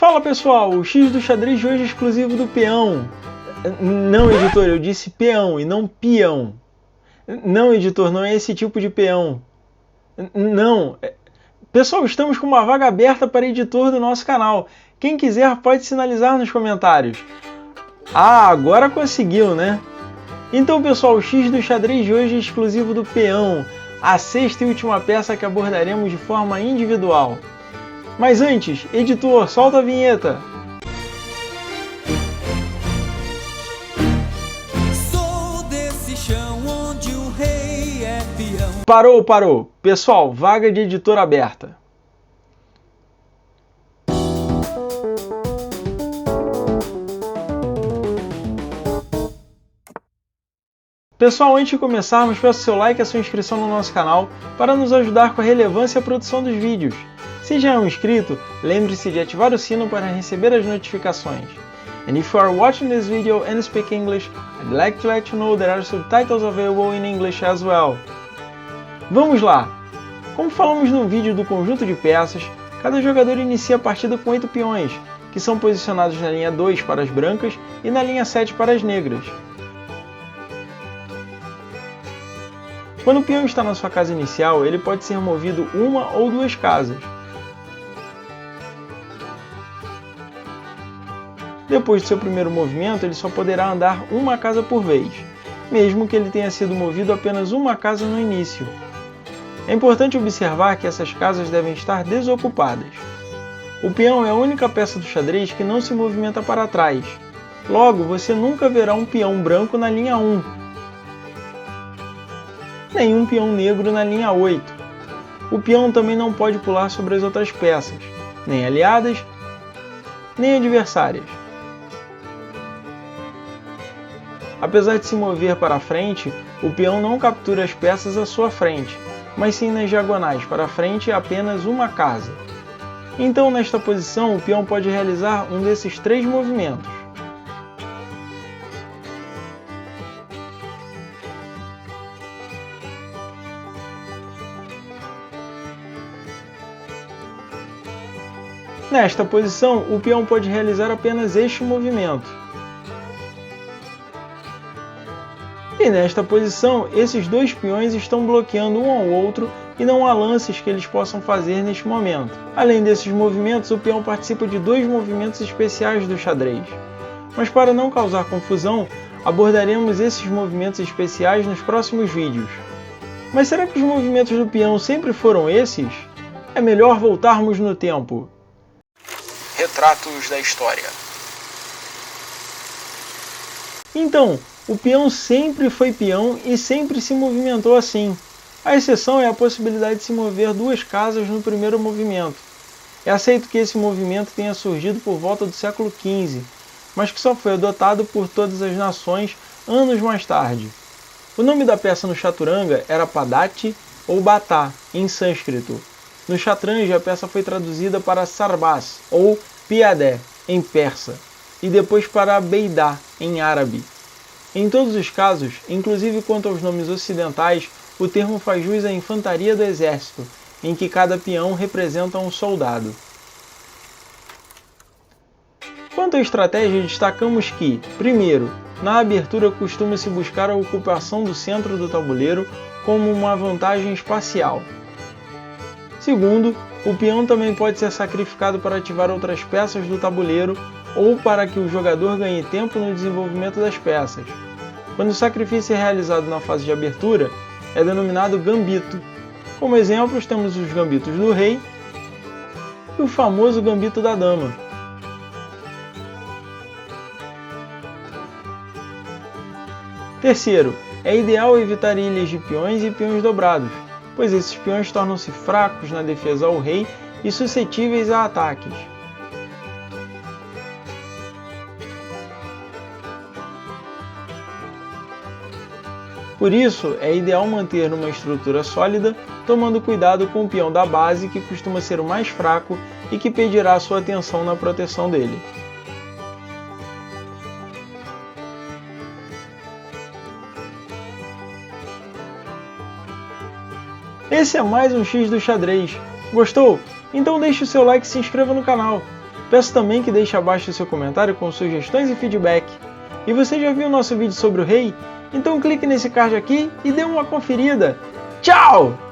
Fala pessoal, o X do xadrez de hoje é exclusivo do peão. Não, editor, eu disse peão e não peão. Não, editor, não é esse tipo de peão. Não. Pessoal, estamos com uma vaga aberta para editor do nosso canal. Quem quiser pode sinalizar nos comentários. Ah, agora conseguiu, né? Então pessoal, o X do xadrez de hoje é exclusivo do peão, a sexta e última peça que abordaremos de forma individual. Mas antes, editor, solta a vinheta! Sou desse chão onde o rei é peão. Parou! Pessoal, vaga de editor aberta. Pessoal, antes de começarmos, peço seu like e a sua inscrição no nosso canal para nos ajudar com a relevância e a produção dos vídeos. Se já é um inscrito, lembre-se de ativar o sino para receber as notificações. And if you are watching this video and speak English, I'd like to let you know there are subtitles available in English as well. Vamos lá! Como falamos no vídeo do conjunto de peças, cada jogador inicia a partida com 8 peões, que são posicionados na linha 2 para as brancas e na linha 7 para as negras. Quando o peão está na sua casa inicial, ele pode ser movido uma ou duas casas. Depois do seu primeiro movimento, ele só poderá andar uma casa por vez, mesmo que ele tenha sido movido apenas uma casa no início. É importante observar que essas casas devem estar desocupadas. O peão é a única peça do xadrez que não se movimenta para trás. Logo, você nunca verá um peão branco na linha 1, nem um peão negro na linha 8. O peão também não pode pular sobre as outras peças, nem aliadas, nem adversárias. Apesar de se mover para frente, o peão não captura as peças à sua frente, mas sim nas diagonais para frente apenas uma casa. Então, nesta posição, o peão pode realizar um desses três movimentos. Nesta posição, o peão pode realizar apenas este movimento. E nesta posição, esses dois peões estão bloqueando um ao outro e não há lances que eles possam fazer neste momento. Além desses movimentos, o peão participa de dois movimentos especiais do xadrez. Mas para não causar confusão, abordaremos esses movimentos especiais nos próximos vídeos. Mas será que os movimentos do peão sempre foram esses? É melhor voltarmos no tempo. Retratos da história. Então, o peão sempre foi peão e sempre se movimentou assim. A exceção é a possibilidade de se mover duas casas no primeiro movimento. É aceito que esse movimento tenha surgido por volta do século XV, mas que só foi adotado por todas as nações anos mais tarde. O nome da peça no chaturanga era Padati ou Bata, em sânscrito. No chatranj, a peça foi traduzida para Sarbaz ou Piadé, em persa, e depois para Beidá, em árabe. Em todos os casos, inclusive quanto aos nomes ocidentais, o termo faz jus à infantaria do exército, em que cada peão representa um soldado. Quanto à estratégia, destacamos que, primeiro, na abertura costuma-se buscar a ocupação do centro do tabuleiro como uma vantagem espacial. Segundo, o peão também pode ser sacrificado para ativar outras peças do tabuleiro ou para que o jogador ganhe tempo no desenvolvimento das peças. Quando o sacrifício é realizado na fase de abertura, é denominado gambito. Como exemplos, temos os gambitos do rei e o famoso gambito da dama. Terceiro, é ideal evitar ilhas de peões e peões dobrados, pois esses peões tornam-se fracos na defesa ao rei e suscetíveis a ataques. Por isso, é ideal manter uma estrutura sólida, tomando cuidado com o peão da base, que costuma ser o mais fraco e que pedirá sua atenção na proteção dele. Esse é mais um X do xadrez. Gostou? Então deixe o seu like e se inscreva no canal. Peço também que deixe abaixo o seu comentário com sugestões e feedback. E você já viu o nosso vídeo sobre o rei? Então clique nesse card aqui e dê uma conferida. Tchau!